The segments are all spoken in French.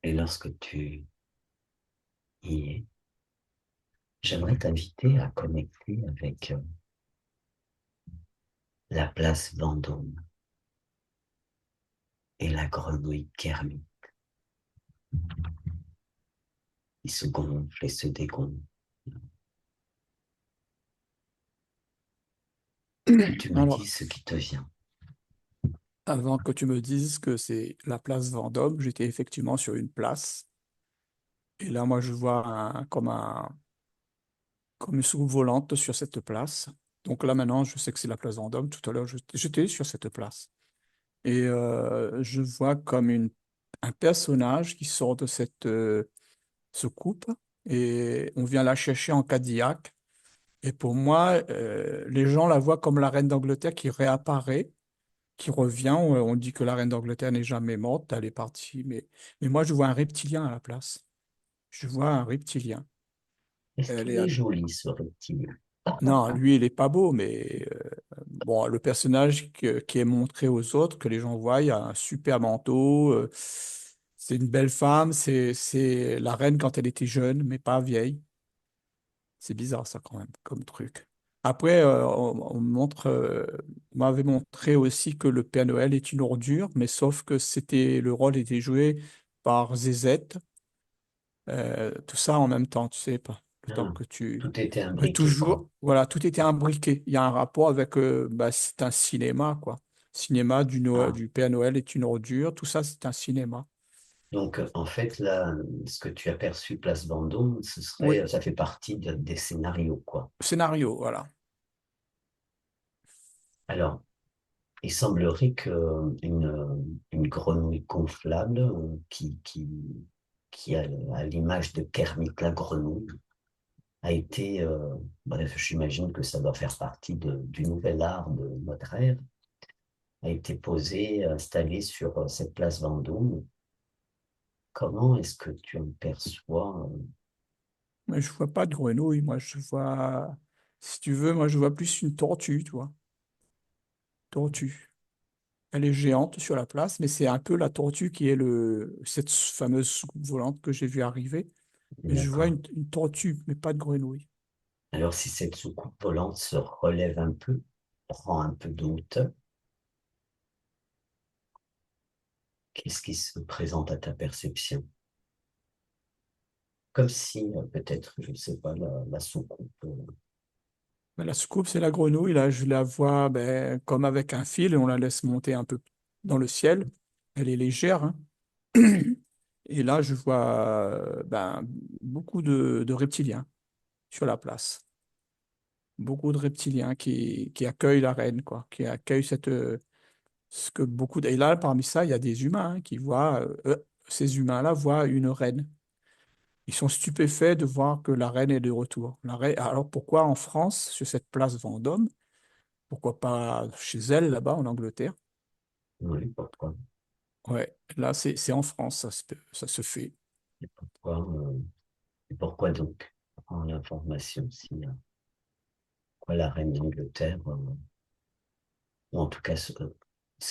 Et lorsque tu y es, j'aimerais t'inviter à connecter avec la place Vendôme et la grenouille Kermit qui se gonfle et se dégonfle. Et tu me dis Alors, ce qui te vient. avant que tu me dises que c'est la place Vendôme, j'étais effectivement sur une place. Et là, moi, je vois comme une soucoupe volante sur cette place. Donc là, maintenant, je sais que c'est la place Vendôme. Tout à l'heure, j'étais sur cette place. Et je vois comme un personnage qui sort de cette soucoupe et on vient la chercher en Cadillac. Et pour moi, les gens la voient comme la reine d'Angleterre qui réapparaît, qui revient. On dit que la reine d'Angleterre n'est jamais morte, elle est partie. Mais moi, je vois un reptilien à la place. Je vois un reptilien. Est-ce Elle qu'il est... est joli, ce reptile? Non, lui, il est pas beau, mais bon, le personnage qui est montré aux autres, que les gens voient, il a un super manteau. C'est une belle femme. C'est la reine quand elle était jeune, mais pas vieille. C'est bizarre, ça, quand même, comme truc. Après, on m'avait montré aussi que le Père Noël est une ordure, mais sauf que le rôle était joué par Zézette. Tout ça en même temps, tu sais pas. Le temps Ah, que tu. tout était Mais imbriqué, quoi. toujours, voilà, tout était imbriqué. Il y a un rapport avec, bah, c'est un cinéma, quoi. Cinéma Ah, du Père Noël est une ordure. Tout ça, c'est un cinéma. donc, en fait, là, ce que tu as perçu Place Vendôme, ce serait, Oui, ça fait partie des scénarios, quoi. scénario, voilà. Alors, il semblerait une grenouille gonflable qui a à l'image de Kermit la grenouille a été, bref, j'imagine que ça doit faire partie du nouvel art de notre ère, a été posée, installée sur cette place Vendôme. Comment est-ce que tu en perçois? Mais je vois pas de grenouille. Moi, je vois, si tu veux, moi, je vois plus une tortue, tu vois. Tortue. Elle est géante sur la place, mais c'est un peu la tortue qui est cette fameuse soucoupe volante que j'ai vue arriver. Mais je vois D'accord. une tortue, mais pas de grenouille. Alors, si cette soucoupe volante se relève un peu, prend un peu de hauteur, qu'est-ce qui se présente à ta perception? Comme si, peut-être, je ne sais pas, la soucoupe. Ben, la soucoupe, c'est la grenouille. Là, je la vois ben, comme avec un fil et on la laisse monter un peu dans le ciel. Elle est légère, hein. Et là, je vois ben, beaucoup de reptiliens sur la place. Beaucoup de reptiliens qui accueillent la reine, quoi, qui accueillent ce que beaucoup. Et là, parmi ça, il y a des humains hein, qui voient, ces humains-là voient une reine. Ils sont stupéfaits de voir que la reine est de retour. Alors pourquoi en France, sur cette place Vendôme? Pourquoi pas chez elle, là-bas, en Angleterre? Oui, pourquoi? Ouais, là, c'est en France, ça se fait. Et pourquoi, et pourquoi donc? En l'information, si, quoi, la reine d'Angleterre, ou en tout cas ce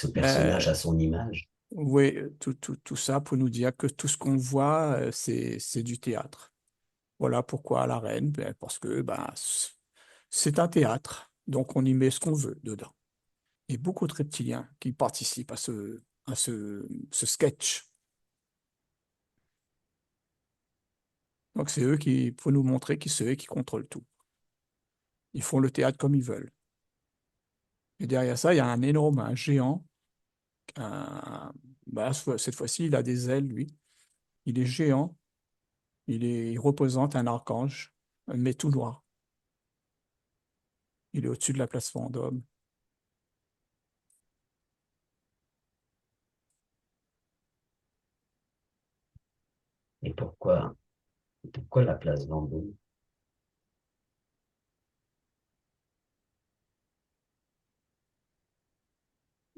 personnage Ben, a son image. oui, tout ça pour nous dire que tout ce qu'on voit, c'est du théâtre. Voilà pourquoi la reine, ben, parce que ben, c'est un théâtre, donc on y met ce qu'on veut dedans. Et beaucoup de reptiliens qui participent ce sketch. Donc c'est eux qui, pour nous montrer que c'est eux qui contrôlent tout. Ils font le théâtre comme ils veulent. Et derrière ça, il y a un géant. un- bah, cette fois-ci, il a des ailes, lui. Il est géant. Il représente un archange, mais tout noir. Il est au-dessus de la place Vendôme. Et pourquoi la place Vendôme?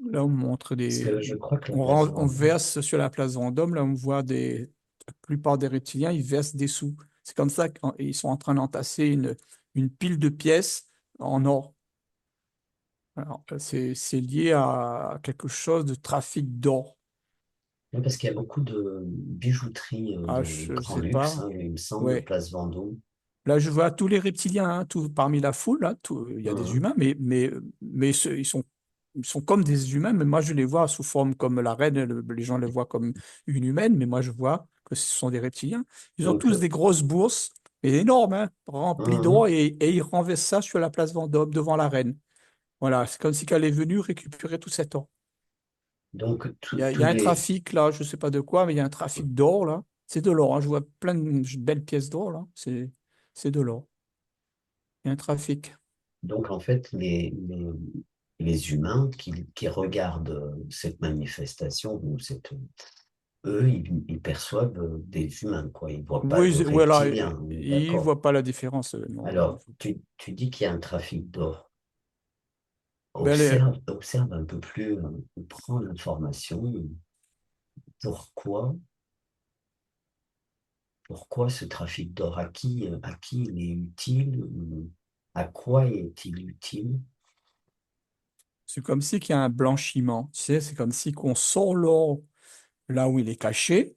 Là, on montre Parce que je crois que la place on Vendôme, verse sur la place Vendôme. Là, on voit la plupart des reptiliens, ils versent des sous. C'est comme ça qu'ils sont en train d'entasser une pile de pièces en or. Alors, c'est lié à quelque chose de trafic d'or. Oui, parce qu'il y a beaucoup de bijouterie Ah, de je grand sais luxe, pas. hein, il me semble, Ouais. place Vendôme. Là, je vois tous les reptiliens, hein, parmi la foule, là, il y a des Mhm. humains, mais ils sont comme des humains, mais moi, je les vois sous forme comme la reine, les gens les voient comme une humaine, mais moi, je vois que ce sont des reptiliens. Ils ont Donc, tous des grosses bourses, mais énormes, hein, remplies d'or, mhm. et ils renversent ça sur la place Vendôme, devant la reine. Voilà, c'est comme si elle est venue récupérer tout cet or. Donc Il tous y a un les, trafic, là, je ne sais pas de quoi, mais il y a un trafic d'or, là. C'est de l'or, hein, je vois plein de belles pièces d'or, là. C'est de l'or. Il y a un trafic. donc en fait, les humains qui regardent cette manifestation, ou eux, ils perçoivent des humains, quoi. Ils voient pas Oui, de voilà, reptiliens, on est ils ne d'accord. voient pas la différence. Non. Alors, tu dis qu'il y a un trafic d'or. Ben, Observe un peu plus, prends l'information. Pourquoi, pourquoi ce trafic d'or? À qui il est utile? À quoi est-il utile? c'est comme si qu'il y a un blanchiment. Tu sais, c'est comme si qu'on sort l'or là où il est caché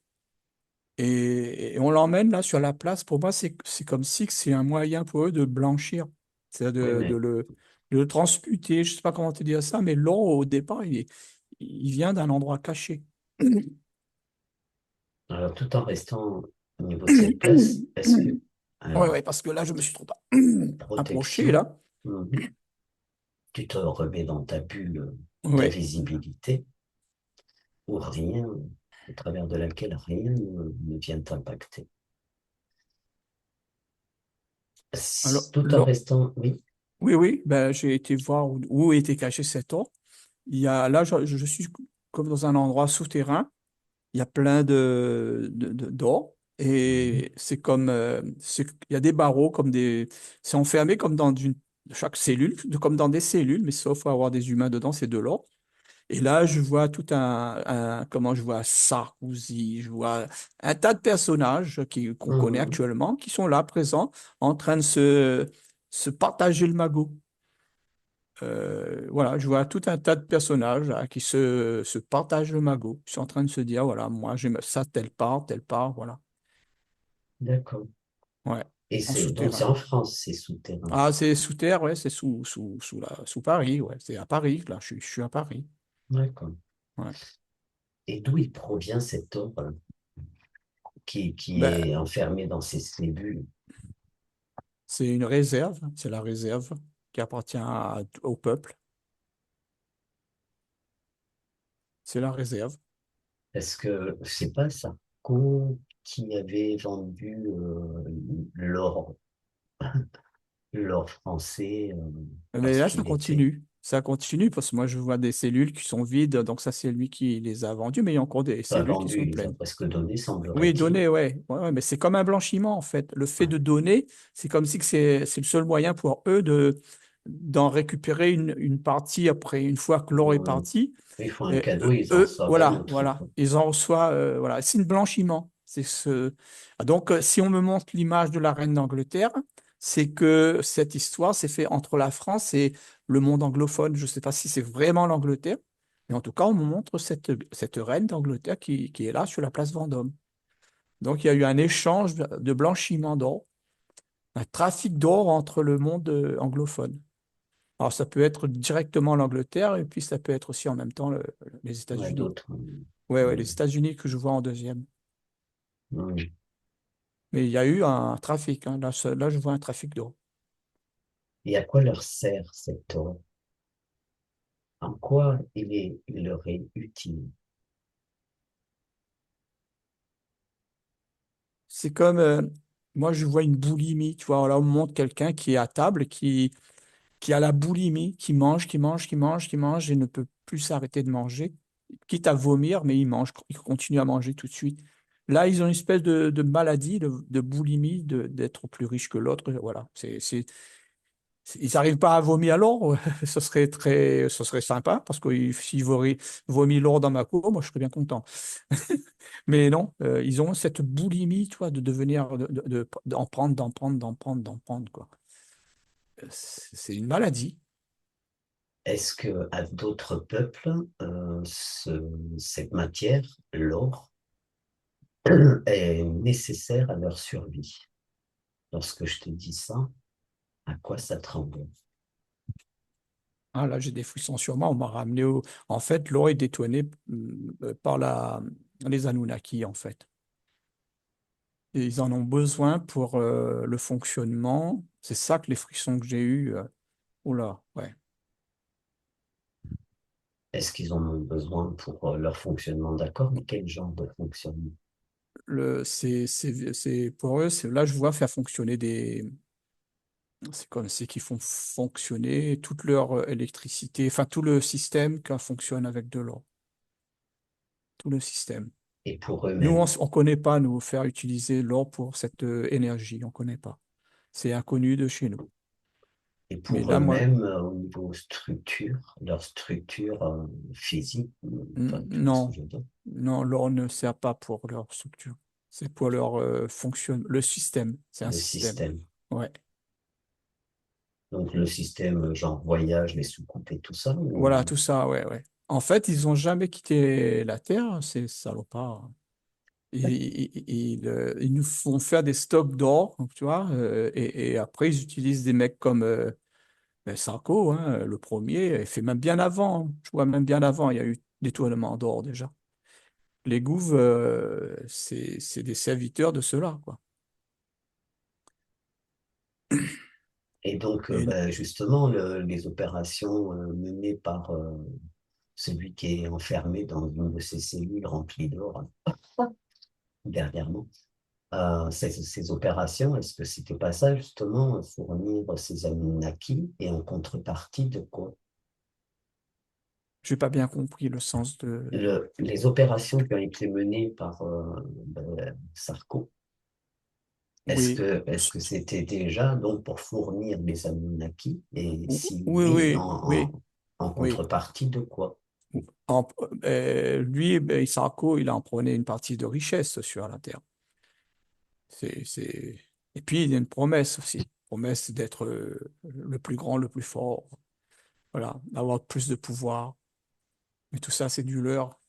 et on l'emmène là sur la place. Pour moi, c'est comme si que c'est un moyen pour eux de blanchir, c'est Oui, de le transmuter. Je sais pas comment te dire ça, mais l'or au départ, il vient d'un endroit caché. alors tout en restant au niveau de cette place, est-ce que, Ouais, alors, ouais, parce que là, je me suis trop approché protection, là. tu te remets dans ta bulle Oui. d'invisibilité où rien, au travers de laquelle rien ne vient t'impacter. Alors, Tout en restant, oui. oui, oui, ben, j'ai été voir où était caché cet or. Là, je suis comme dans un endroit souterrain. Il y a plein d'or. Mhm. Et c'est comme, il y a des barreaux c'est enfermé comme dans chaque cellule, comme dans des cellules, mais sauf à avoir des humains dedans, c'est de l'or. Et là, je vois comment je vois Sarkozy, je vois un tas de personnages qu'on connaît Mhm. actuellement, qui sont là, présents, en train de se partager le magot. Voilà, je vois tout un tas de personnages là, qui se partagent le magot. Ils sont en train de se dire, voilà, moi j'aime ça, telle part, voilà. D'accord. Ouais, Et en donc c'est souterrain. en France, c'est souterrain. Ah, c'est sous terre, ouais, c'est sous Paris, ouais, c'est à Paris, là, je suis à Paris. D'accord. Ouais. Et d'où il provient cet or qui Ben, est enfermé dans ces cellules? c'est une réserve, c'est la réserve qui appartient au peuple, c'est la réserve. Est-ce que c'est pas Sarko qui avait vendu l'or, l'or français Mais parce là, qu'il était ça continue, parce que moi je vois des cellules qui sont vides, donc ça c'est lui qui les a vendues, mais il y a encore des pas cellules qui vendu, sont il les a pleines. presque donné, Oui, semblerait-il. donner, ouais. Ouais, mais c'est comme un blanchiment, en fait. Le fait de donner, c'est comme si que c'est le seul moyen pour eux d'en récupérer une partie après, une fois que l'or est Euh, parti. Ils font un cadeau, ils en reçoivent un Voilà, autre, voilà. quoi. Ils en reçoivent, voilà. C'est un blanchiment. Ah, donc, si on me montre l'image de la reine d'Angleterre, c'est que cette histoire s'est faite entre la France et le monde anglophone. Je ne sais pas si c'est vraiment l'Angleterre, mais en tout cas, on me montre cette reine d'Angleterre qui est là sur la place Vendôme. Donc, il y a eu un échange de blanchiment d'or, un trafic d'or entre le monde anglophone. Alors, ça peut être directement l'Angleterre et puis ça peut être aussi en même temps les Ouais, États-Unis. d'autres. Ouais, ouais, euh, les États-Unis que je vois en deuxième. euh. Mais il y a eu un trafic, hein. Là, je vois un trafic d'or. Et à quoi leur sert cet or? En quoi il leur est utile? C'est comme, moi, je vois une boulimie. Tu vois, là, on me montre quelqu'un qui est à table, qui a la boulimie, qui mange et ne peut plus s'arrêter de manger, quitte à vomir, mais il mange, il continue à manger tout de suite. Là, ils ont une espèce de maladie, de boulimie, d'être plus riche que l'autre. Voilà. Ils n'arrivent pas à vomir l'or, ce serait sympa, parce que s'ils vomit l'or dans ma cour, moi, je serais bien content. Mais non, ils ont cette boulimie, tu vois, de devenir, d'en prendre, d'en prendre, d'en prendre, d'en prendre, quoi. C'est une maladie. est-ce que à d'autres peuples, cette matière, l'or, est nécessaire à leur survie? Lorsque je te dis ça, à quoi ça te renvoie? Ah, là, j'ai des frissons sur moi. On m'a ramené au... En fait, l'eau est détournée par les Anunnaki, en fait. Et ils en ont besoin pour le fonctionnement. C'est ça que les frissons que j'ai eus. Oula, ouais. Est-ce qu'ils en ont besoin pour leur fonctionnement? D'accord, mais quel genre de fonctionnement? Pour eux, là, je vois faire fonctionner c'est comme c'est qu'ils font fonctionner toute leur électricité, enfin tout le système qui fonctionne avec de l'eau. Tout le système. Et pour Nous, on eux-mêmes? ne connaît pas nous faire utiliser l'or pour cette énergie. On ne connaît pas. C'est inconnu de chez nous. Et Mais pour là, moi, eux-mêmes, au niveau structure, leur structure physique, enfin, tu vois ce que non, je veux dire? non, l'or ne sert pas pour leur structure. C'est pour leur le système. C'est un Le système. système. Ouais. Donc le système, genre voyage, les soucoupes et tout ça, Voilà, ou tout ça, ouais, ouais. En fait, ils n'ont jamais quitté la Terre, ces salopards. Ils nous font faire des stocks d'or, tu vois, et après, ils utilisent des mecs comme Sarko, hein, le premier, il fait même bien avant. Je vois même bien avant, il y a eu des tournements d'or déjà. Les gouves, c'est des serviteurs de ceux-là, quoi. et donc Et ben, justement les opérations menées par celui qui est enfermé dans une de ces cellules remplies d'or dernièrement. Ces opérations, est-ce que c'était pas ça justement, fournir ces Anunnaki et en contrepartie de quoi? j'ai pas bien compris le sens de... Les opérations qui ont été menées par Sarko, Oui, est-ce que c'était déjà donc pour fournir des Anunnaki et si oui, oui, oui, oui, en oui. contrepartie de quoi? En- lui, ben, Sarko, il en prenait une partie de richesse sur la Terre. C'est... Et puis, il y a une promesse aussi. Promesse d'être le plus grand, le plus fort. Voilà, d'avoir plus de pouvoir. Mais tout ça, c'est du leurre.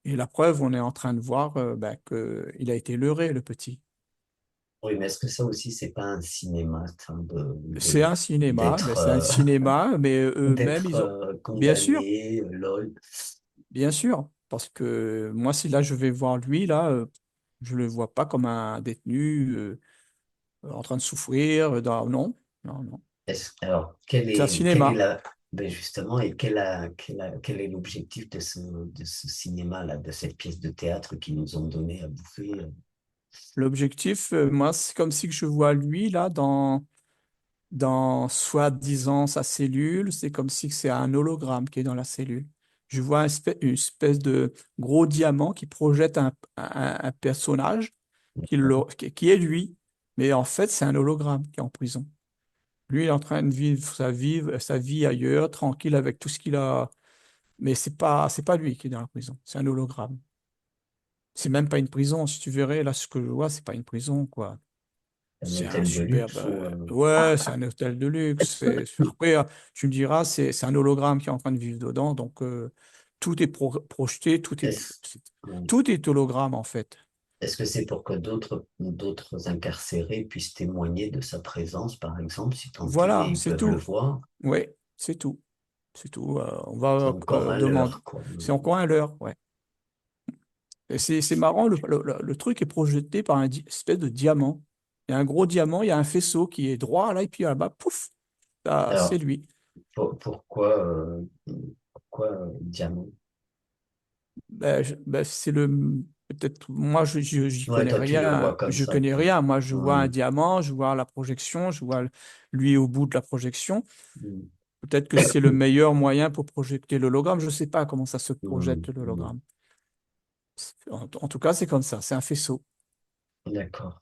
Et la preuve, on est en train de voir ben, qu'il a été leurré, le petit. Oui, mais est-ce que ça aussi, c'est pas un cinéma, enfin, C'est un cinéma, mais d'être c'est un cinéma, mais eux-mêmes, d'être ils ont... Bien sûr, condamné, lol. bien sûr. Parce que moi, si là, je vais voir lui, là, je le vois pas comme un détenu en train de souffrir. Non, non, non. Alors, C'est un quelle est cinéma. la, ben justement, et quel est l'objectif de ce cinéma-là, de cette pièce de théâtre qu'ils nous ont donné à bouffer? L'objectif, moi, c'est comme si que je vois lui, là, dans soi-disant sa cellule. C'est comme si que c'est un hologramme qui est dans la cellule. Je vois une espèce de gros diamant qui projette un personnage qui est lui. Mais en fait, c'est un hologramme qui est en prison. Lui, il est en train de vivre sa vie ailleurs, tranquille avec tout ce qu'il a. Mais c'est pas lui qui est dans la prison. C'est un hologramme. C'est même pas une prison. Si tu verrais, là, ce que je vois, c'est pas une prison, quoi. Un C'est un hôtel de superbe. luxe ou Ouais, c'est un hôtel de luxe. Après, tu me diras, c'est un hologramme qui est en train de vivre dedans. Donc, tout est projeté, est-ce, tout est hologramme, en fait. est-ce que c'est pour que d'autres incarcérés puissent témoigner de sa présence, par exemple, si tant est, Voilà, ils c'est peuvent le tout. voir? Oui, c'est tout. C'est tout. On C'est va encore un demander. leurre, quoi. C'est encore un leurre, ouais. Et c'est marrant, le truc est projeté par espèce de diamant. Il y a un gros diamant, il y a un faisceau qui est droit, là, et puis là-bas, pouf, là, c'est Alors, lui. pourquoi, pourquoi diamant? C'est le peut-être moi j'y Ouais, connais toi, tu le vois rien, comme je ça. connais rien. Moi, je vois un Hum, diamant, je vois la projection, je vois lui au bout de la projection. hum, Peut-être que c'est le meilleur moyen pour projeter l'hologramme. Je ne sais pas comment ça se projette hum. l'hologramme. En tout cas, c'est comme ça. C'est un faisceau. D'accord.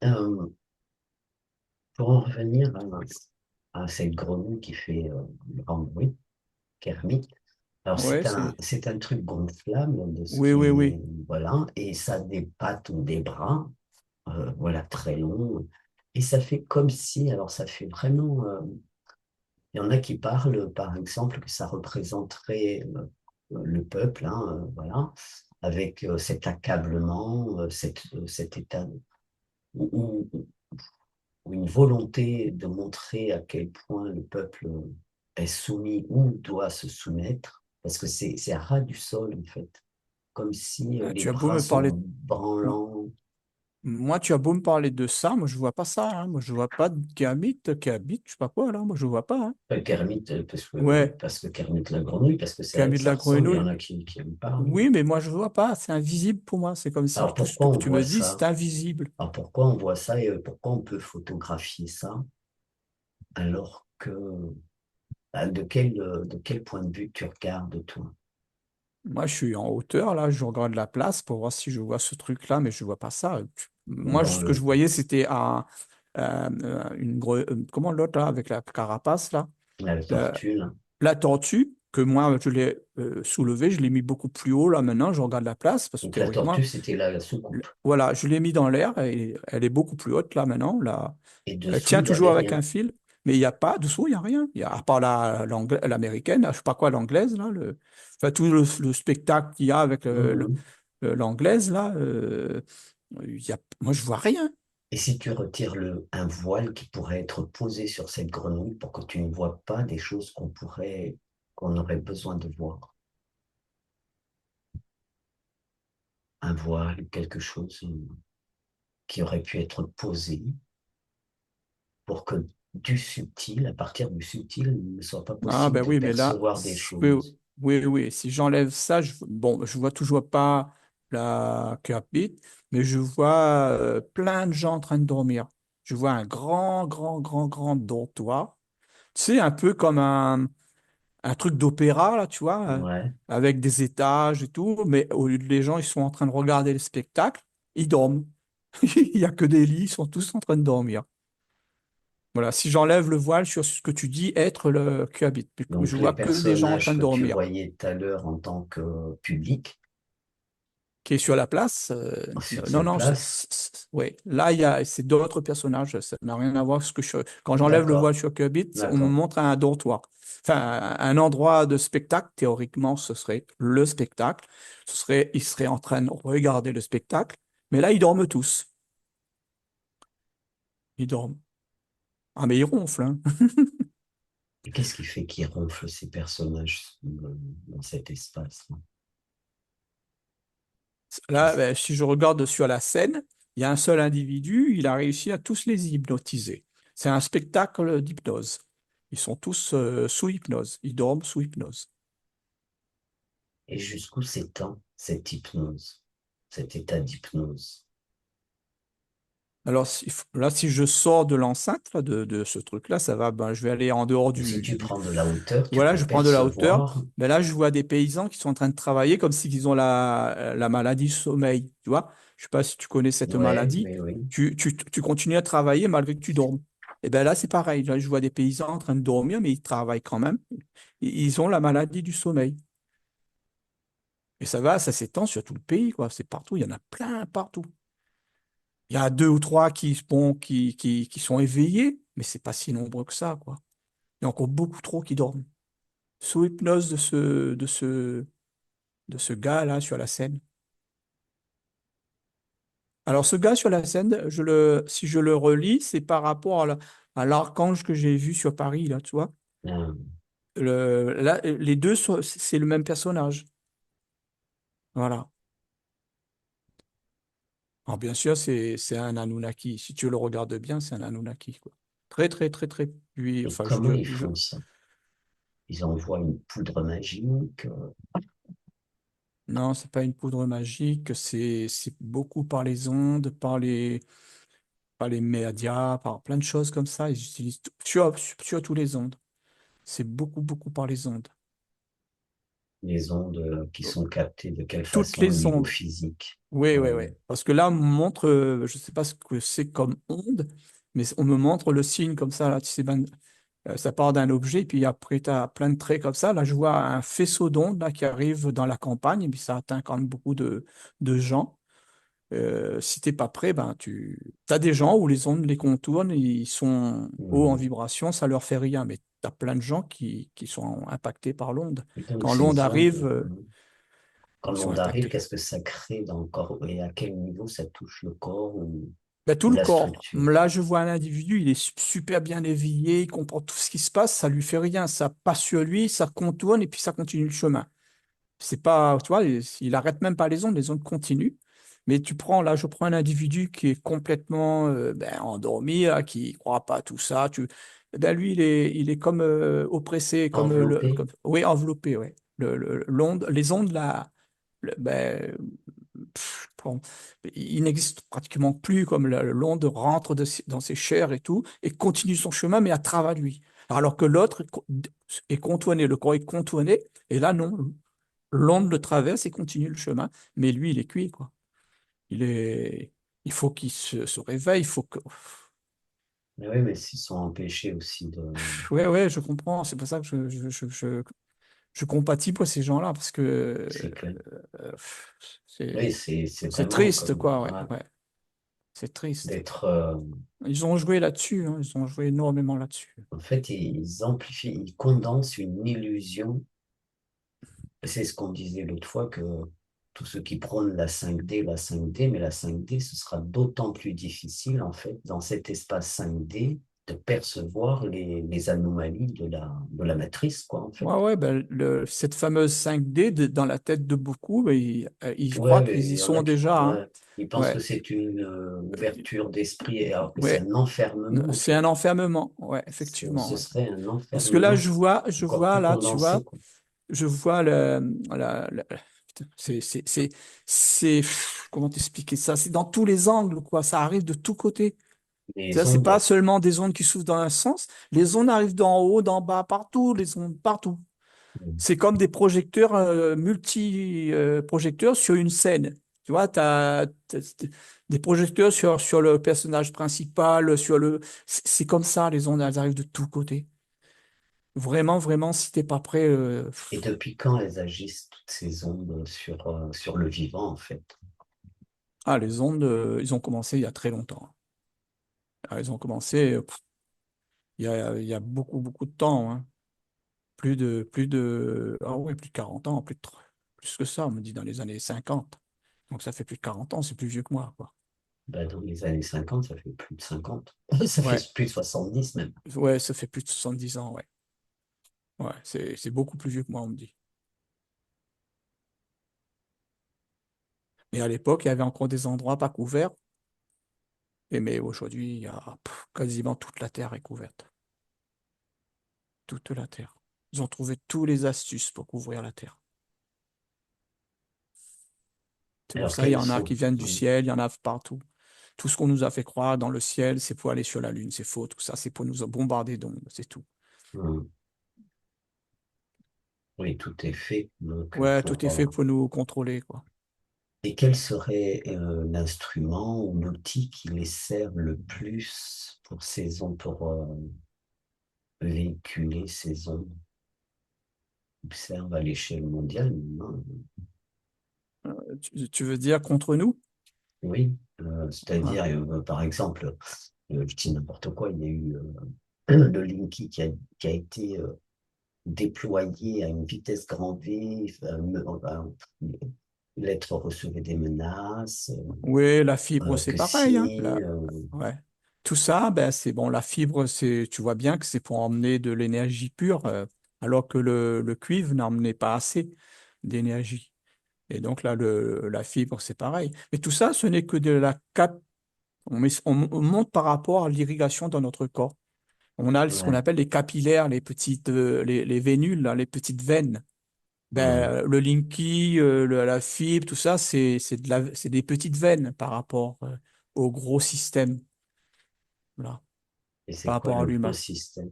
Euh, pour en revenir à cette grenouille qui fait grand bruit, Kermit, alors Ouais, c'est un truc gonflable de ce oui, qui oui, est, oui. voilà, et ça a des pattes ou des bras, voilà, très longs, et ça fait comme si, alors ça fait vraiment Il y en a qui parlent, par exemple, que ça représenterait le peuple, hein, voilà, avec cet accablement, cet état, ou, ou- ou une volonté de montrer à quel point le peuple est soumis ou doit se soumettre, parce que c'est à ras du sol, en fait, comme si les Tu as beau bras me sont parler, branlants. moi, tu as beau me parler de ça, moi, je vois pas ça, hein. Moi, je vois pas je sais pas quoi, là. Moi, je vois pas, hein. Kermit, Ouais, parce que Kermit la grenouille, parce que Kermit de ça la ressemble, il y en grenouille. a qui me parlent. Oui, mais moi, je vois pas. C'est invisible pour moi. C'est comme si Alors tout ce pourquoi que on tu voit me dis, c'est ça? invisible. Alors pourquoi on voit ça et pourquoi on peut photographier ça alors que de quel point de vue tu regardes toi? Moi, je suis en hauteur, là. Je regarde la place pour voir si je vois ce truc-là, mais je vois pas ça. Moi, Dans ce que je le voyais, c'était comment l'autre, là, avec la carapace, là. la tortue là. La tortue, que moi, je l'ai soulevée, je l'ai mis beaucoup plus haut, là, maintenant, je regarde la place, parce que Donc la tortue théoriquement, c'était la soucoupe voilà, je l'ai mis dans l'air, et elle est beaucoup plus haute, là, maintenant, là. et Elle dessous tient il y toujours avait avec un rien. fil, mais il n'y a pas, dessous, il n'y a rien. Il y a, à part l'américaine, je sais pas quoi, l'anglaise, là, enfin, tout le spectacle qu'il y a avec Mhm. l'anglaise, là, moi, je vois rien. Et si tu retires un voile qui pourrait être posé sur cette grenouille pour que tu ne vois pas des choses qu'on aurait besoin de voir, un voile, quelque chose qui aurait pu être posé pour que du subtil, à partir du subtil, il ne soit pas Ah possible ben de oui, mais là, percevoir des oui, choses. oui, oui, si j'enlève ça, bon, je vois toujours pas la Cupid, mais je vois plein de gens en train de dormir. Je vois un grand, grand, grand, grand dortoir. Tu sais, un peu comme un truc d'opéra, là, tu vois, Ouais. avec des étages et tout, mais au lieu de les gens, ils sont en train de regarder le spectacle, ils dorment. Il n'y a que des lits, ils sont tous en train de dormir. Voilà, si j'enlève le voile sur ce que tu dis être le cohabite, je Donc les vois que des gens en train personnages de que tu dormir. voyais tout à l'heure en tant que public Qui est sur la place, sur non, cette non, place, ouais. Là, c'est d'autres personnages, ça n'a rien à voir avec ce que quand j'enlève le voile d'accord, sur cohabite, on me d'accord. montre un dortoir. Enfin, un endroit de spectacle, théoriquement, ce serait le spectacle. Ils seraient en train de regarder le spectacle, mais là, ils dorment tous. Ils dorment. Ah, mais ils ronflent, hein. Et qu'est-ce qui fait qu'ils ronflent ces personnages dans cet espace? Là, ben, si je regarde sur la scène, il y a un seul individu, il a réussi à tous les hypnotiser. C'est un spectacle d'hypnose. Ils sont tous sous hypnose. Ils dorment sous hypnose. Et jusqu'où s'étend cette hypnose, cet état d'hypnose? Alors là, si je sors de l'enceinte là, de ce truc-là, ça va. Ben, je vais aller en dehors Si tu du. prends de la hauteur, tu Voilà, peux je prends de la hauteur. percevoir. Mais là, je vois des paysans qui sont en train de travailler comme s'ils ont la maladie du sommeil. Tu vois? Je sais pas si tu connais cette Ouais, maladie. oui, oui. Tu continues à travailler malgré que tu dormes. Et bien là, c'est pareil. Là, je vois des paysans en train de dormir, mais ils travaillent quand même. Ils ont la maladie du sommeil. Et ça s'étend sur tout le pays, quoi. C'est partout. Il y en a plein partout. Il y a deux ou trois bon, qui sont éveillés, mais c'est pas si nombreux que ça, quoi. Il y a encore beaucoup trop qui dorment. Sous hypnose de ce gars-là sur la scène. Alors, ce gars sur la scène, si je le relis, c'est par rapport à l'archange que j'ai vu sur Paris, là, tu vois. Euh, Là, les deux, c'est le même personnage. Voilà. Alors, bien sûr, c'est un Anunnaki. Si tu le regardes bien, c'est un Anunnaki, quoi. Très, très, très, très. Lui, et enfin, comment ils font ça? Ils envoient une poudre magique. non, c'est pas une poudre magique, c'est beaucoup par les ondes, par les médias, par plein de choses comme ça. Ils utilisent sur tous les ondes. C'est beaucoup, beaucoup par les ondes. Les ondes qui sont captées de quelle Toutes façon au les niveau ondes. physique. Oui, oui, oui. Euh, Parce que là, on me montre, je ne sais pas ce que c'est comme onde, mais on me montre le signe comme ça, là, tu sais, ben, ça part d'un objet, puis après, tu as plein de traits comme ça. Là, je vois un faisceau d'ondes là, qui arrive dans la campagne, et puis ça atteint quand même beaucoup de gens. Si t'es pas prêt, ben tu as des gens où les ondes les contournent, ils sont hauts en Mhm. vibration, ça leur fait rien. Mais tu as plein de gens qui sont impactés par l'onde. Et donc Quand l'onde ces arrive, ondes, quand ils sont l'onde arrive, impactés. qu'est-ce que ça crée dans le corps et à quel niveau ça touche le corps Ben, tout ou le la corps. structure? Là, je vois un individu, il est super bien éveillé, il comprend tout ce qui se passe, ça lui fait rien, ça passe sur lui, ça contourne et puis ça continue le chemin. C'est pas, tu vois, il arrête même pas les ondes continuent. Mais tu prends, là, je prends un individu qui est complètement endormi, là, qui croit pas à tout ça. Ben lui, il est comme oppressé, comme Enveloppé? oui, enveloppé, ouais. L'onde, les ondes, là, bon, il n'existe pratiquement plus, comme l'onde rentre dans ses chairs et tout, et continue son chemin, mais à travers lui. Alors que l'autre est contourné, le corps est contourné, et là, non. L'onde le traverse et continue le chemin, mais lui, il est cuit, quoi. Il est, il faut qu'il se réveille, il faut que. Mais oui, mais s'ils sont empêchés aussi de... Ouais, ouais, je comprends. C'est pour ça que je compatis pour ces gens-là, parce que C'est que... euh, Oui, c'est, c'est c'est vraiment triste, comme quoi. Ouais, ouais, c'est triste. d'être... Ils ont joué là-dessus, hein, ils ont joué énormément là-dessus. en fait, ils amplifient, ils condensent une illusion. C'est ce qu'on disait l'autre fois, que tous ceux qui prônent la 5D, mais la 5D, ce sera d'autant plus difficile, en fait, dans cet espace 5D, de percevoir les anomalies de la matrice, quoi, en fait. Ouais, ouais, ben, cette fameuse 5D dans la tête de beaucoup, ben, ils Ouais, croient mais qu'ils il y y en a sont qui déjà, hein. ouais, ils pensent que Ouais, c'est une ouverture d'esprit, alors que c'est ouais, un enfermement, en c'est fait. un enfermement, ouais, effectivement, Ce ouais. serait un Parce que là, enfermement je encore vois plus là, tu vois, condensé, quoi. je vois putain, comment t'expliquer ça? C'est dans tous les angles, quoi. Ça arrive de tous côtés. Les Ça, c'est pas ondes, seulement des ondes qui souffrent dans un sens. Les ondes arrivent d'en haut, d'en bas, partout, les ondes partout. C'est comme des projecteurs, multi-projecteurs sur une scène. Tu vois, des projecteurs sur le personnage principal, c'est comme ça, les ondes, elles arrivent de tous côtés. Vraiment, vraiment, si t'es pas prêt, et depuis quand elles agissent, toutes ces ondes, sur le vivant, en fait? les ondes, ils ont commencé il y a très longtemps. Ah, ils ont commencé, il y a beaucoup, beaucoup de temps, hein. Ah oui, plus de 40 ans, plus que ça, on me dit dans les années 50. Donc ça fait plus de 40 ans, c'est plus vieux que moi, quoi. Ben, dans les années 50, ça fait plus de 50. Ça fait Ouais, plus de 70 même. ouais, ça fait plus de 70 ans, ouais. Ouais, c'est beaucoup plus vieux que moi, on me dit. Mais à l'époque, il y avait encore des endroits pas couverts. Mais aujourd'hui, il y a quasiment toute la Terre est couverte. Toute la Terre. Ils ont trouvé tous les astuces pour couvrir la Terre. C'est pour Alors, ça, il y quels en a qui sont... viennent du Oui, ciel, il y en a partout. Tout ce qu'on nous a fait croire dans le ciel, c'est pour aller sur la Lune, c'est faux. Tout ça, c'est pour nous bombarder d'ondes, c'est tout. oui, tout est fait. Donc, Ouais, tout est fait pour nous contrôler, quoi. et quel serait l'instrument ou l'outil qui les sert le plus pour ces ondes, pour véhiculer ces ondes? Observe à l'échelle mondiale, non? Tu veux dire contre nous? Oui, Ouais. c'est-à-dire, par exemple, je dis n'importe quoi, il y a eu le Linky qui a été déployé à une vitesse grand V, l'être recevait des menaces, Oui, la fibre, c'est que pareil, hein. si, Ouais. Tout ça, ben, c'est bon. La fibre, tu vois bien que c'est pour emmener de l'énergie pure, alors que le cuivre n'emmenait pas assez d'énergie. Et donc là, la fibre, c'est pareil. Mais tout ça, ce n'est que de la cap. On monte par rapport à l'irrigation dans notre corps. On a ce qu'on ouais, appelle les capillaires, les vénules, là, les petites veines. ouais. Ben, le Linky, la fibre, tout ça, c'est des petites veines par rapport au gros système, voilà, Et par c'est quoi rapport à le gros l'humain. système?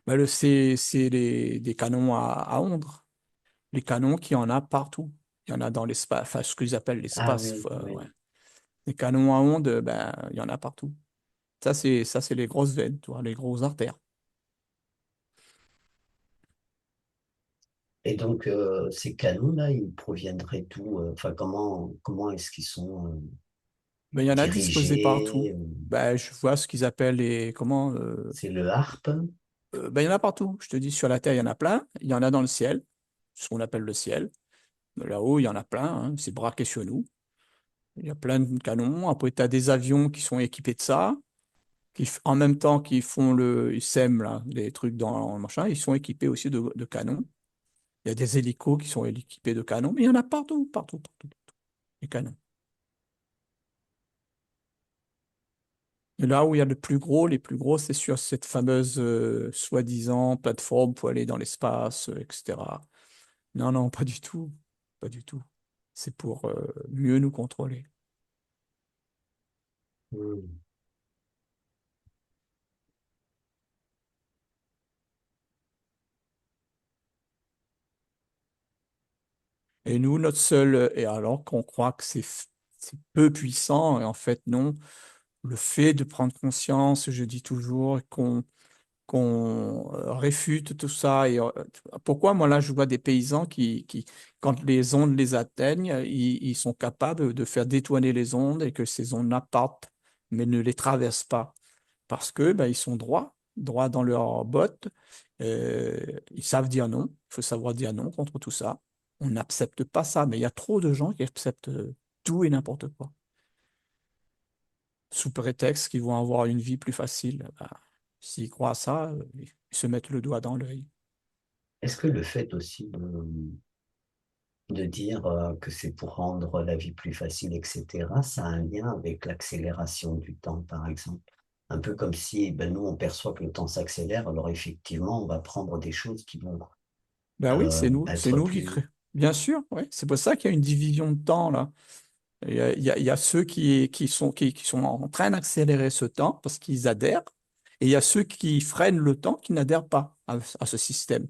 Ben, c'est des canons à ondes, les canons qu'il y en a partout. Il y en a dans l'espace, enfin ce qu'ils appellent Ah l'espace. oui, Ouais. oui. Les canons à ondes, ben, il y en a partout. Ça, c'est les grosses veines, tu vois, les grosses artères. Et donc, ces canaux-là, ils proviendraient d'où? Enfin, comment est-ce qu'ils sont? Ben, il y en a disposés partout. dirigé. Ben, je vois ce qu'ils appellent les, comment, C'est le harpe. ben, il y en a partout. Je te dis, sur la Terre, il y en a plein. Il y en a dans le ciel, ce qu'on appelle le ciel. Là-haut, il y en a plein, hein. C'est braqué sur nous. Il y a plein de canons. Après, tu as des avions qui sont équipés de ça, en même temps qu'ils font ils sèment là, les trucs dans le machin, ils sont équipés aussi de canons. Il y a des hélicos qui sont équipés de canons, mais il y en a partout, partout, partout, des canons. Et là où il y a le plus gros, les plus gros, c'est sur cette fameuse soi-disant plateforme pour aller dans l'espace, etc. Non, non, pas du tout. Pas du tout. C'est pour mieux nous contrôler. Hmm. Et nous, notre seul, et alors qu'on croit que c'est peu puissant, et en fait, non. Le fait de prendre conscience, je dis toujours, qu'on réfute tout ça. Et, pourquoi, moi, là, je vois des paysans quand les ondes les atteignent, ils sont capables de faire détourner les ondes et que ces ondes-là partent, mais ne les traversent pas. Parce que ben, ils sont droits dans leurs bottes. Ils savent dire non. Il faut savoir dire non contre tout ça. On n'accepte pas ça, mais il y a trop de gens qui acceptent tout et n'importe quoi. Sous prétexte qu'ils vont avoir une vie plus facile. Ben, s'ils croient à ça, ils se mettent le doigt dans l'œil. Est-ce que le fait aussi de dire que c'est pour rendre la vie plus facile, etc., ça a un lien avec l'accélération du temps, par exemple? Un peu comme si ben, nous, on perçoit que le temps s'accélère, alors effectivement, on va prendre des choses qui vont Ben oui, c'est être nous qui plus... créons. Bien sûr, ouais. C'est pour ça qu'il y a une division de temps là. Il y a ceux qui sont en train d'accélérer ce temps parce qu'ils adhèrent, et il y a ceux qui freinent le temps qui n'adhèrent pas à ce système.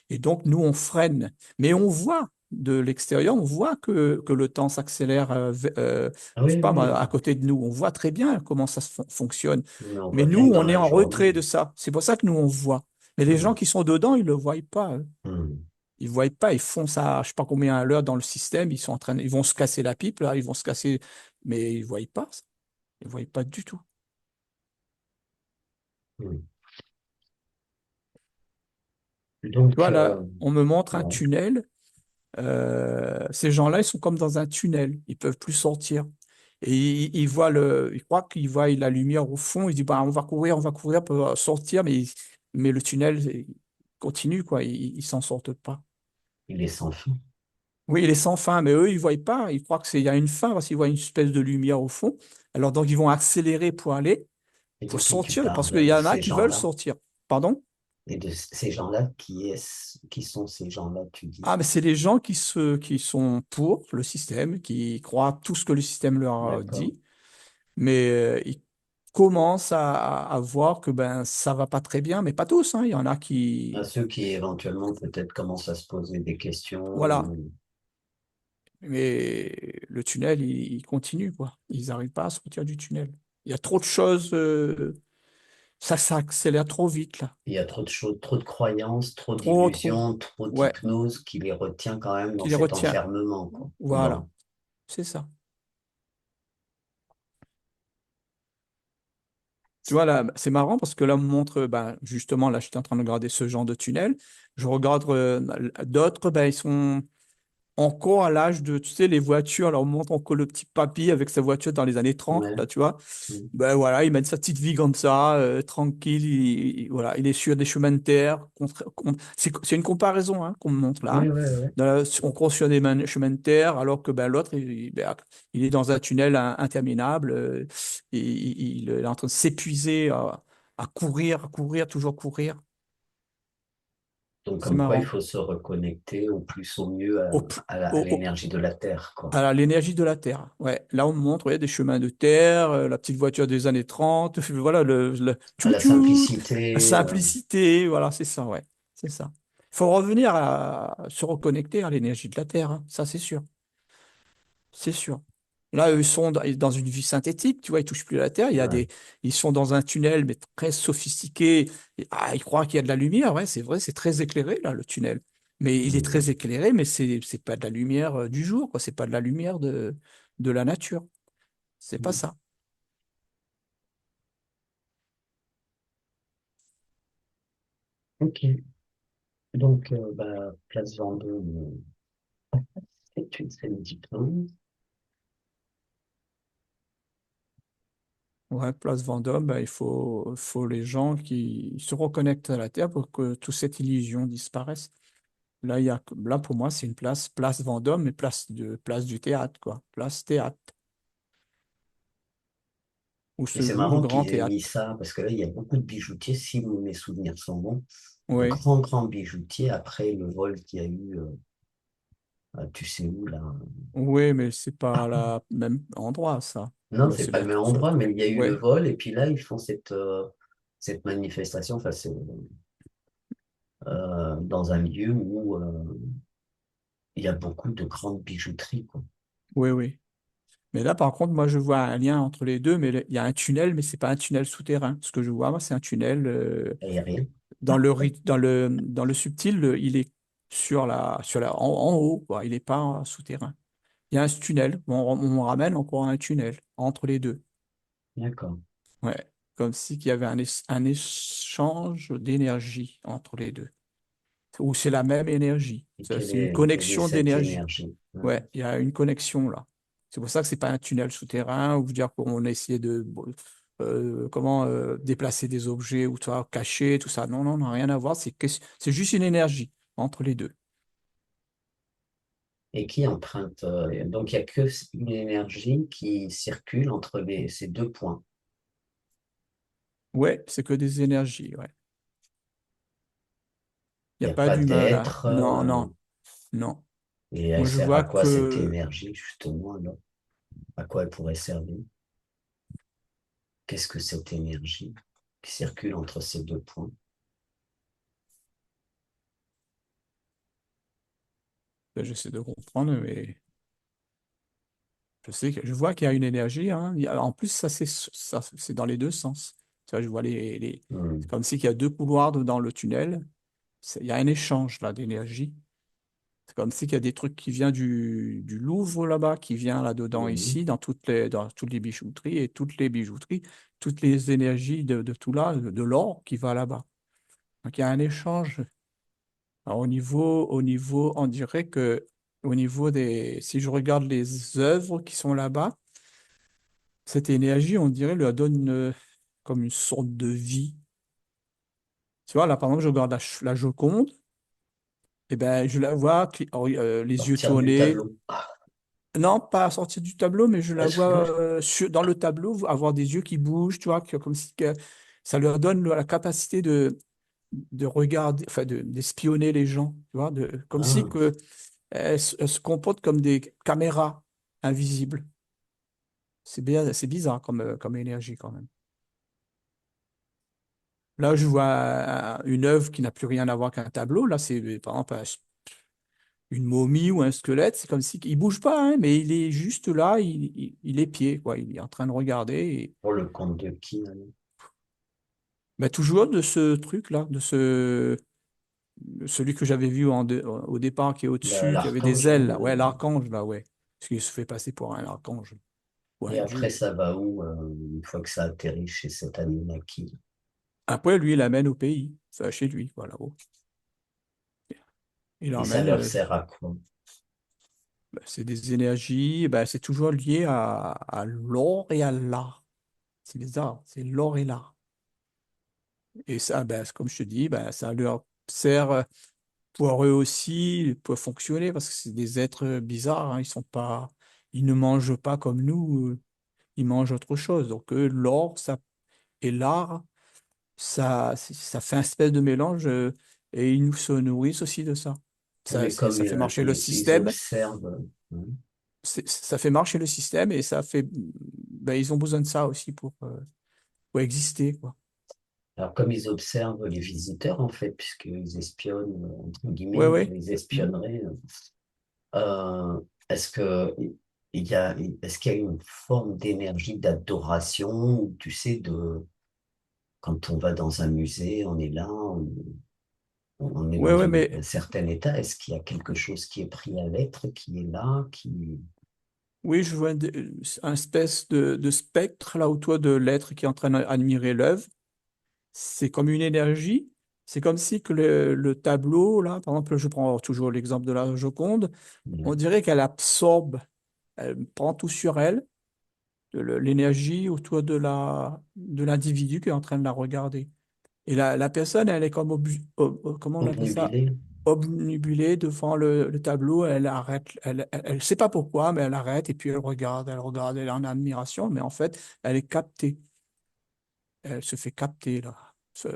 Et donc, nous, on freine. Mais on voit de l'extérieur, on voit que le temps s'accélère, Ah je sais oui, pas, oui, moi, à oui. côté de nous. On voit très bien comment ça fonctionne. Mais on Mais voit bien nous, que dans on est la en journée... retrait de ça. C'est pour ça que nous, on voit. Mais les gens Hmm, qui sont dedans, ils ne le voient pas. hmm, Ils voient pas, ils font ça, je sais pas combien à l'heure dans le système, ils sont en train, ils vont se casser la pipe, là, ils vont se casser, mais ils voient pas ça. Ils voient pas du tout. hmm. Tu Donc, vois, là, on me montre un ouais. tunnel. Ces gens-là, ils sont comme dans un tunnel. Ils peuvent plus sortir. Et ils voient ils croient qu'ils voient la lumière au fond. Ils disent, bah, on va courir pour sortir, mais le tunnel il continue, quoi. Ils s'en sortent pas. Il est sans fin. Oui, il est sans fin, mais eux, ils voient pas. Ils croient il y a une fin parce qu'ils voient une espèce de lumière au fond. Alors, donc, ils vont accélérer Et de pour qui tu sortir, parce qu'il parles? y De en a ces qui veulent gens-là? sortir. Pardon? Et de ces gens-là, qui sont ces gens-là, tu dis? Ah, mais c'est les gens qui sont pour le système, qui croient tout ce que le système leur D'accord. dit, mais ils commencent à voir que ben ça va pas très bien, mais pas tous, hein. Il y en a À qui, ceux qui éventuellement peut-être commencent à se poser des questions. voilà. Mais le tunnel, il continue, quoi. Ils n'arrivent pas à sortir du tunnel. Il y a trop de choses, ça accélère trop vite, là. Il y a trop de choses, trop de croyances, trop Trop, trop. d'illusions, trop Ouais, d'hypnose qui les retient quand même dans qui les cet retient. enfermement, quoi. Voilà, Bon. c'est ça. Tu vois, là, c'est marrant parce que là, on me montre, ben, justement, là, j'étais en train de regarder ce genre de tunnel. Je regarde d'autres, ben, ils sont encore à l'âge de, tu sais, les voitures. Alors, on montre encore le petit papy avec sa voiture dans les années 30 Ouais. là, tu vois. Mm. Ben voilà, il mène sa petite vie comme ça, tranquille. Voilà, il est sur des chemins de terre. C'est une comparaison hein, qu'on me montre là. Oui, Hein. oui, oui. On court sur des chemins de terre, alors que ben, l'autre, ben, il est dans un tunnel interminable. Et il est en train de s'épuiser à courir, toujours courir. Donc, C'est comme quoi, il marrant. faut se reconnecter au plus, au mieux Au, p- à l'énergie de la Terre, quoi. à l'énergie de la Terre. Ouais. Là, on me montre ouais, des chemins de terre, la petite voiture des années 30, voilà, À la tchou-tchou, la simplicité. simplicité, voilà, c'est ça, ouais. C'est ça. Il faut revenir à se reconnecter à l'énergie de la Terre, hein. Ça, c'est sûr. C'est sûr. Là, eux, ils sont dans une vie synthétique, tu vois, ils touchent plus à la Terre. Ouais. Ils sont dans un tunnel, mais très sophistiqué. Ils croient qu'il y a de la lumière, ouais, c'est vrai, c'est très éclairé, là, le tunnel. Mais il est très Mm. éclairé, mais c'est pas de la lumière du jour, quoi. C'est pas de la lumière de la nature. C'est pas ça. Ok. Donc, Place Vendôme, c'est le diplôme. Ouais, place Vendôme, ben, il faut les gens qui se reconnectent à la Terre pour que toute cette illusion disparaisse. Là, pour moi, c'est une place Vendôme, mais place du théâtre, quoi. Place théâtre, où Et se c'est joue le marrant grand qu'ils aient mis théâtre. ça, parce que là, il y a beaucoup de bijoutiers, si mes souvenirs sont bons, de Oui, grands bijoutiers après le vol qu'il y a eu, tu sais où, là. oui, mais c'est pas le même endroit, ça. Non, Ben, c'est c'est pas le même ça. endroit, mais il y a eu le Ouais, vol, et puis là, ils font cette manifestation, enfin, dans un lieu où il y a beaucoup de grandes bijouteries, quoi, oui, oui. Mais là, par contre, moi, je vois un lien entre les deux, mais il y a un tunnel, mais c'est pas un tunnel souterrain. Ce que je vois, moi, c'est un tunnel aériennes. dans le subtil, il est en haut, quoi. Il n'est pas souterrain. Il y a un tunnel. On ramène encore un tunnel entre les deux. D'accord. Ouais. Comme si qu'il y avait un échange d'énergie entre les deux. Ou c'est la même énergie. Et C'est une quelle est connexion cette d'énergie. énergie? Ouais. Ouais, il y a une connexion là. C'est pour ça que c'est pas un tunnel souterrain ou dire qu'on a essayé de comment déplacer des objets ou toi cacher tout ça. Non, non, non, rien à voir. C'est juste une énergie entre les deux. Et qui emprunte, donc il n'y a que une énergie qui circule entre ces deux points. Ouais, c'est que des énergies. Ouais, il Il n'y n'y a a pas pas d'humain là. d'être. Non, non, non. Et elle Moi, je sert à vois quoi cette que énergie, justement, alors? À quoi elle pourrait servir? Qu'est-ce que cette énergie qui circule entre ces deux points? j'essaie de comprendre, mais je vois qu'il y a une énergie. Hein. En plus, c'est dans les deux sens. Tu vois, je vois Hmm. c'est comme si il y a deux couloirs dans le tunnel. Il y a un échange là d'énergie. C'est comme si il y a des trucs qui viennent du Louvre là-bas, qui vient là-dedans Mhm. ici, dans toutes les bijouteries et toutes les bijouteries, toutes les énergies de tout là, de l'or qui va là-bas. Donc il y a un échange. Alors, au niveau, on dirait que si je regarde les œuvres qui sont là-bas, cette énergie, on dirait, lui donne comme une sorte de vie. Tu vois, là, par exemple, je regarde la Joconde, et ben, je la vois, les yeux Sortir du tournés. tableau. Non, pas sortir du tableau, mais je la Est-ce que vois dans le tableau, avoir des yeux qui bougent, tu vois, comme si ça leur donne la capacité de regarder, enfin, d'espionner les gens, tu vois, comme si ah, elles se comportent comme des caméras invisibles. C'est bizarre comme énergie quand même. Là, je vois une œuvre qui n'a plus rien à voir qu'un tableau. Là, c'est par exemple une momie ou un squelette. C'est comme si il bouge pas, hein, mais il est juste là, il est pied, quoi. Il est en train de regarder. pour le compte de qui, alors? Ben, toujours de ce truc-là, celui que j'avais vu au départ, qui est au-dessus, qui avait des L'archange, là, ailes, là. Ouais, l'archange, là, ouais. Parce qu'il se fait passer pour un archange ou et un après, dieu. ça va où, une fois que ça atterrit chez cet Anunnaki? Après, lui, il l'amène au pays, enfin, chez lui, voilà. Il Et ça l'emmène. leur sert à quoi? Ben, c'est des énergies, ben, c'est toujours lié à l'or et à l'art. C'est les arts, c'est l'or et l'art. Et ça, ben, comme je te dis, ben, ça leur sert pour eux aussi, pour fonctionner, parce que c'est des êtres bizarres, hein. Ils ne mangent pas comme nous, ils mangent autre chose. Donc, l'or et l'art, ça fait un espèce de mélange, et ils nous se nourrissent aussi de ça. Ça, Mais comme ça fait marcher le ils système, observent, hein, ça fait marcher le système et ben, ils ont besoin de ça aussi pour exister, quoi. alors comme ils observent les visiteurs, en fait, puisqu'ils espionnent, entre Ouais, guillemets, ouais. ils Mhm. espionneraient, est-ce que est-ce qu'il y a une forme d'énergie d'adoration, ou tu sais, quand on va dans un musée, on est là, on est Ouais, dans ouais, mais un certain état, est-ce qu'il y a quelque chose qui est pris à l'être, qui est là, qui... Oui, je vois un espèce de spectre là autour de l'être qui est en train d'admirer l'œuvre. C'est comme une énergie. C'est comme si que le tableau, là, par exemple, je prends toujours l'exemple de la Joconde, on Mm. dirait qu'elle absorbe, elle prend tout sur elle, l'énergie autour de l'individu qui est en train de la regarder. Et la personne, elle est comme, comment on appelle ça? Obnubilé. Obnubilée devant le tableau, elle arrête, elle sait pas pourquoi, mais elle arrête et puis elle regarde, elle est en admiration, mais en fait, elle est captée. Elle se fait capter, là.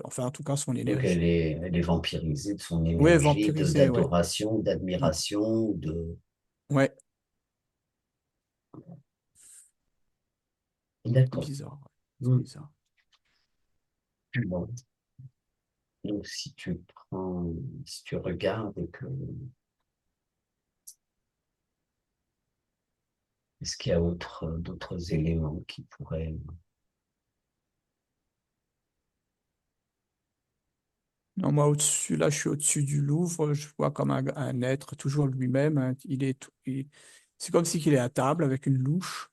Enfin, en tout cas, son Donc énergie. elle est vampirisée de son Oui, énergie, vampirisée, ouais. d'adoration, Mm. d'admiration, de... Ouais, c'est D'accord. bizarre. Ouais. C'est Mm. bizarre. Bon. Donc si tu regardes et que, est-ce qu'il y a d'autres éléments qui pourraient... Non, moi, au-dessus, là, je suis au-dessus du Louvre. Je vois comme un être, toujours lui-même, hein. C'est comme si qu'il est à table avec une louche.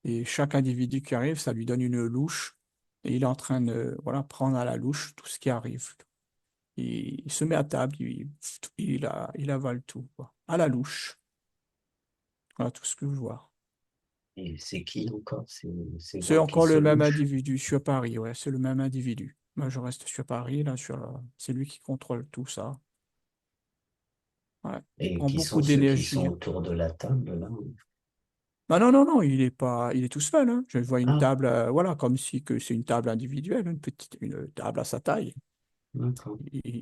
Et chaque individu qui arrive, ça lui donne une louche. Et il est en train de, voilà, prendre à la louche tout ce qui arrive. Il se met à table, il avale tout, quoi. À la louche. Voilà tout ce que je vois. Et c'est qui encore? C'est C'est moi qui encore le se même louche. individu. Je suis à Paris, ouais, c'est le même individu. Moi, je reste sur Paris, là, c'est lui qui contrôle tout ça. Ouais. Il Et prend qui sont beaucoup ceux qui sont d'énergie. autour de la table, là? Ah non, non, non, il est pas, il est tout seul, hein. Je vois une Ah, table, voilà, comme si que c'est une table individuelle, une table à sa taille. d'accord.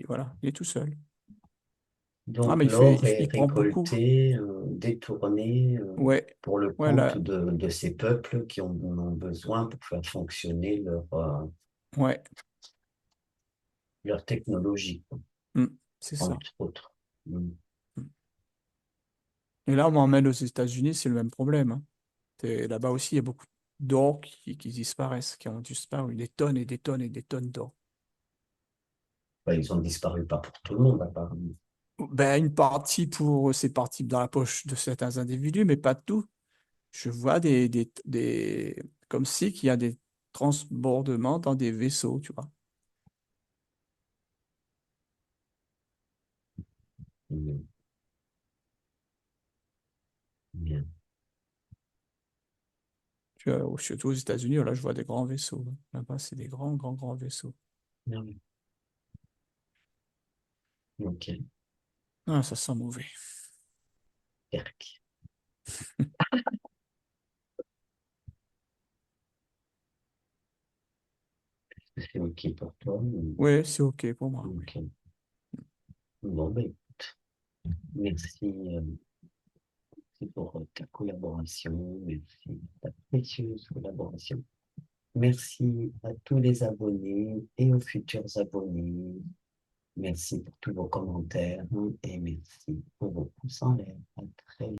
Voilà, il est tout seul. Ah, Donc mais l'or est il prend beaucoup. récolté, détourné Ouais, pour le ouais, compte de ces peuples qui en ont besoin pour faire fonctionner ouais, leur technologie, quoi, mm, c'est ça. entre autres. Mm. Mm. Et là, on m'emmène aux États-Unis, c'est le même problème, hein. Là-bas aussi, il y a beaucoup d'or qui disparaissent, qui ont disparu, des tonnes et des tonnes et des tonnes d'or. Enfin, ils ont disparu pas pour tout le monde, apparemment. Ben, c'est parti dans la poche de certains individus, mais pas de tout. Je vois comme si qu'il y a des transbordements dans des vaisseaux, tu vois. Mm. Bien. Surtout aux États-Unis, là, je vois des grands vaisseaux, hein. Là-bas, c'est des grands, grands, grands vaisseaux. Ah oui. Ok. Ah, ça sent mauvais. Erk. C'est ok pour toi? Oui, c'est OK pour moi, oui. Ok. Bon, ben, merci, merci pour ta collaboration. Merci pour ta précieuse collaboration. Merci à tous les abonnés et aux futurs abonnés. Merci pour tous vos commentaires et merci pour vos pouces en l'air. À très